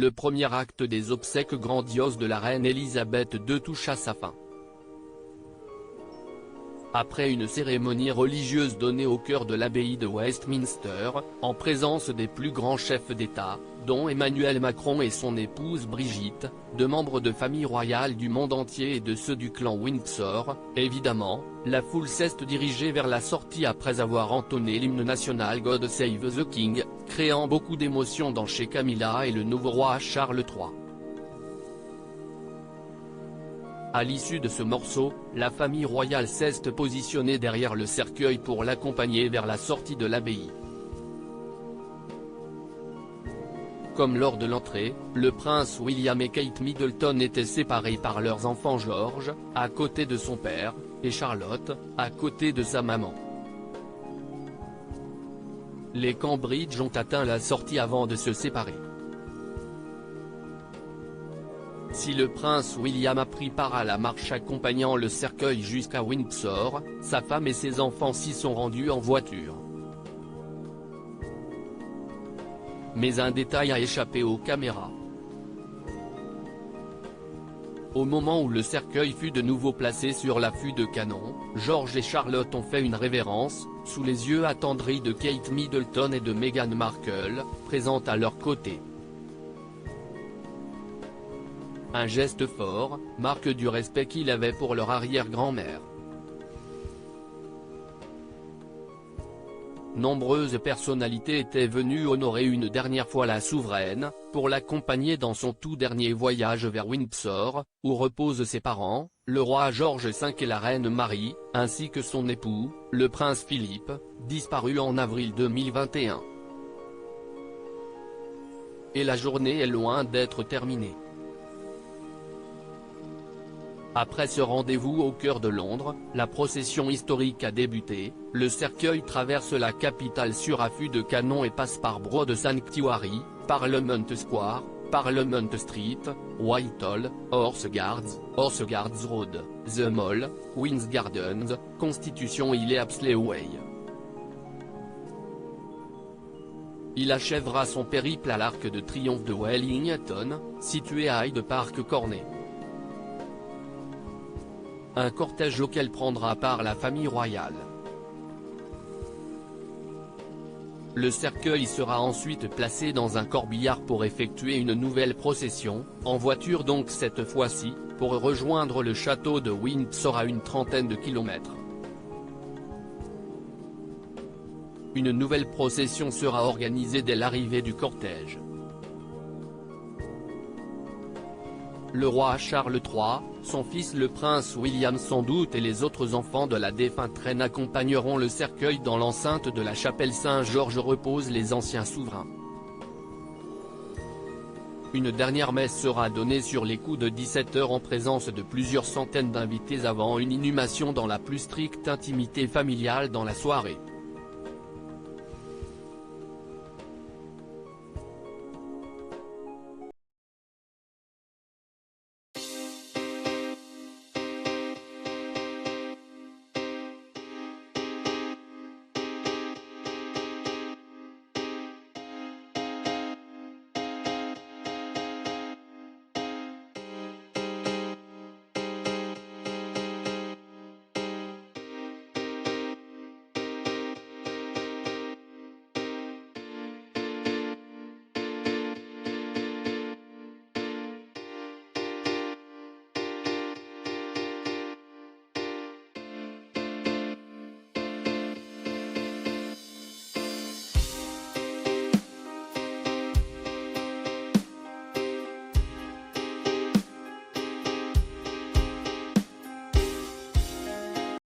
le premier acte des obsèques grandioses de la reine Elisabeth II touche à sa fin. Après une cérémonie religieuse donnée au cœur de l'abbaye de Westminster, en présence des plus grands chefs d'État, dont Emmanuel Macron et son épouse Brigitte, de membres de familles royales du monde entier et de ceux du clan Windsor, évidemment, la foule s'est dirigée vers la sortie après avoir entonné l'hymne national God Save the King, créant beaucoup d'émotions chez Camilla et le nouveau roi Charles III. À l'issue de ce morceau, la famille royale s'est positionnée derrière le cercueil pour l'accompagner vers la sortie de l'abbaye. Comme lors de l'entrée, le prince William et Kate Middleton étaient séparés par leurs enfants George, à côté de son père, et Charlotte, à côté de sa maman. Les Cambridge ont atteint la sortie avant de se séparer. Si le prince William a pris part à la marche accompagnant le cercueil jusqu'à Windsor, sa femme et ses enfants s'y sont rendus en voiture. Mais un détail a échappé aux caméras. Au moment où le cercueil fut de nouveau placé sur l'affût de canon, George et Charlotte ont fait une révérence, sous les yeux attendris de Kate Middleton et de Meghan Markle, présentes à leur côté. Un geste fort, marque du respect qu'il avait pour leur arrière-grand-mère. Nombreuses personnalités étaient venues honorer une dernière fois la souveraine, pour l'accompagner dans son tout dernier voyage vers Windsor, où reposent ses parents, le roi George V et la reine Marie, ainsi que son époux, le prince Philippe, disparu en avril 2021. Et la journée est loin d'être terminée. Après ce rendez-vous au cœur de Londres, la procession historique a débuté, le cercueil traverse la capitale sur affût de canon et passe par Broad Sanctuary, Parliament Square, Parliament Street, Whitehall, Horse Guards Road, The Mall, Queen's Gardens, Constitution Hill et Apsley Way. Il achèvera son périple à l'Arc de Triomphe de Wellington, situé à Hyde Park Corner. Un cortège auquel prendra part la famille royale. Le cercueil sera ensuite placé dans un corbillard pour effectuer une nouvelle procession, en voiture donc cette fois-ci, pour rejoindre le château de Windsor à une trentaine de kilomètres. Une nouvelle procession sera organisée dès l'arrivée du cortège. Le roi Charles III, son fils le prince William sans doute et les autres enfants de la défunte reine accompagneront le cercueil dans l'enceinte de la chapelle Saint-Georges où reposent les anciens souverains. Une dernière messe sera donnée sur les coups de 17 h en présence de plusieurs centaines d'invités avant une inhumation dans la plus stricte intimité familiale dans la soirée.